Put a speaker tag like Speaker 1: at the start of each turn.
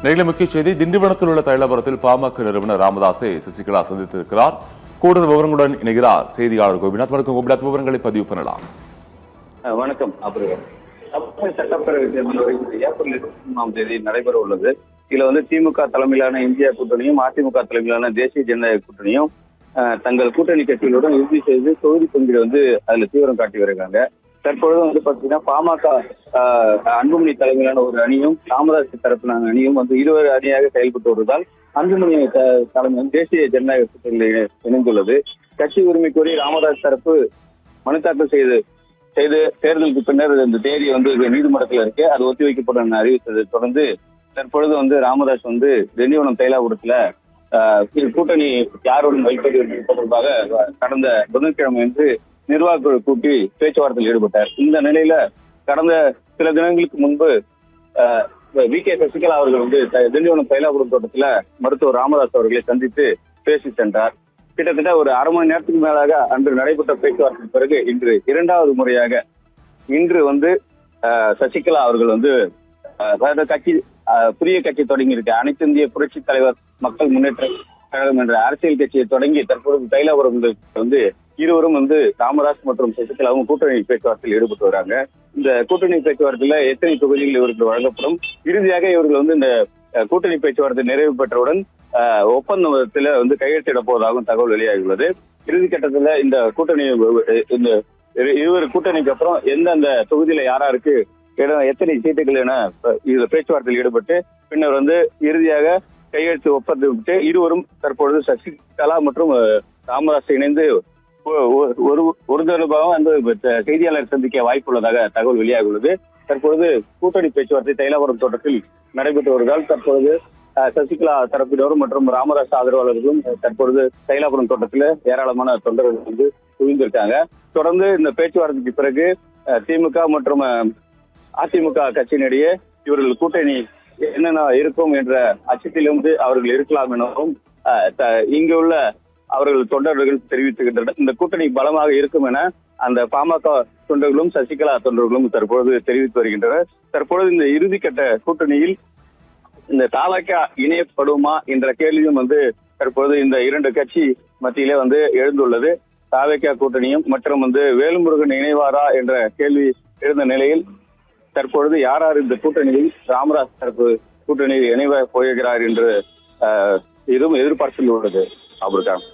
Speaker 1: நேரில் முக்கிய செய்தி. திண்டிவனத்தில் உள்ள தைலபுரத்தில் பாமக நிறுவனர் ராமதாஸை சசிகலா சந்தித்திருக்கிறார். கூடுதல் விவரங்களுடன் இணைகிறார் செய்தியாளர் கோபிநாத். வணக்கம் கோபிநாத், விவரங்களை பதிவு பண்ணலாம்.
Speaker 2: வணக்கம். சட்டப்பேரவை தேர்தல் ஏப்ரல் 21ஆம் தேதி நடைபெற உள்ளது. இதுல திமுக தலைமையிலான இந்தியா கூட்டணியும் அதிமுக தலைமையிலான தேசிய ஜனநாயக கூட்டணியும் தங்கள் கூட்டணி கட்சிகளுடன் இறுதி செய்து தொகுதி பங்கீடு அதுல தீவிரம் காட்டி வருகிறாங்க. தற்பொழுது பாத்தீங்கன்னா பாமக அன்புமணி தலைமையிலான ஒரு அணியும் ராமதாஸ் தரப்பிலான அணியும் இருவர் அணியாக செயல்பட்டு வருவதால் அன்புமணி தலைமை தேசிய ஜனநாயக கூட்டணியில் இணைந்துள்ளது. கட்சி உரிமை கோரி ராமதாஸ் தரப்பு மனு தாக்கல் செய்து தேர்தலுக்கு பின்னர் இந்த தேதி நீதிமன்றத்தில் இருக்கு. அது ஒத்திவைக்கப்படும் அறிவித்ததை தொடர்ந்து தற்பொழுது ராமதாஸ் திண்டிவனம் தைலாபுரத்துல கூட்டணி யாருடன் வைப்பது தொடர்பாக கடந்த புதன்கிழமை நிர்வாக கூட்டி பேச்சுவார்த்தையில் ஈடுபட்டார். இந்த நிலையில கடந்த சில தினங்களுக்கு முன்பு வி.கே. சசிகலா அவர்கள் திண்டிவனம் தைலாபுரம் தோட்டத்துல மருத்துவர் ராமதாஸ் அவர்களை சந்தித்து பேசி சென்றார். கிட்டத்தட்ட ஒரு அரை மணி நேரத்துக்கு மேலாக அன்று நடைபெற்ற பேச்சுவார்த்தைக்கு பிறகு இன்று இரண்டாவது முறையாக சசிகலா அவர்கள் கட்சி புதிய கட்சி தொடங்கி இருக்கு. அனைத்து இந்திய புரட்சி தலைவர் மக்கள் முன்னேற்ற கழகம் என்ற அரசியல் கட்சியை தொடங்கி தற்போது தைலாபுரம் இருவரும் ராமதாஸ் மற்றும் சசிகலாவும் கூட்டணி பேச்சுவார்த்தையில் ஈடுபட்டு வராங்க. இந்த கூட்டணி பேச்சுவார்த்தையில எத்தனை தொகுதிகள் இவருக்கு வழங்கப்படும், இறுதியாக இவர்கள் இந்த கூட்டணி பேச்சுவார்த்தை நிறைவு பெற்றவுடன் ஒப்பந்தத்துல கையெழுத்திட போவதாகவும் தகவல் வெளியாகியுள்ளது. இறுதி கட்டத்துல இந்த கூட்டணி இருவர் கூட்டணிக்கு அப்புறம் எந்தெந்த தொகுதியில யாராருக்கு எத்தனை சீட்டுகள் என இதுல பேச்சுவார்த்தையில் ஈடுபட்டு பின்னர் இறுதியாக கையெழுத்து ஒப்பந்தமிட்டு இருவரும் தற்பொழுது சசிகலா மற்றும் ராமதாஸ் இணைந்து ஒரு தடவையும் செய்தியாளர் சந்திக்க வாய்ப்புள்ளதாக தகவல் வெளியாகியுள்ளது. தற்பொழுது கூட்டணி பேச்சுவார்த்தை தைலாபுரம் தோட்டத்தில் நடைபெற்று வருவதால் தற்பொழுது சசிகலா தரப்பினரும் மற்றும் ராமதாஸ் ஆதரவாளர்களும் தற்பொழுது தைலாபுரம் தோட்டத்தில் ஏராளமான தொண்டர்கள் குவிந்திருக்காங்க. தொடர்ந்து இந்த பேச்சுவார்த்தைக்கு பிறகு திமுக மற்றும் அதிமுக கட்சியினிடையே இவர்கள் கூட்டணி என்னென்ன இருக்கும் என்ற அச்சத்திலிருந்து அவர்கள் இருக்கலாம் எனவும் இங்கு உள்ள அவர்கள் தொண்டர்கள் தெரிவித்துகின்றனர். இந்த கூட்டணி பலமாக இருக்கும் என அந்த பாமக தொண்டர்களும் சசிகலா தொண்டர்களும் தற்பொழுது தெரிவித்து வருகின்றனர். தற்பொழுது இந்த இறுதிக்கட்ட கூட்டணியில் இந்த தாவக இணையப்படுமா என்ற கேள்வியும் தற்பொழுது இந்த இரண்டு கட்சி மத்தியிலே எழுந்துள்ளது. தாவக கூட்டணியும் மற்றும் வேலுமுருகன் இணைவாரா என்ற கேள்வி எழுந்த நிலையில் தற்பொழுது யார் இந்த கூட்டணியில் ராமதாஸ் தரப்பு கூட்டணியில் இணைவ போகிறார் என்று இதுவும் எதிர்பார்ப்பில் உள்ளது. அப்படித்தான்.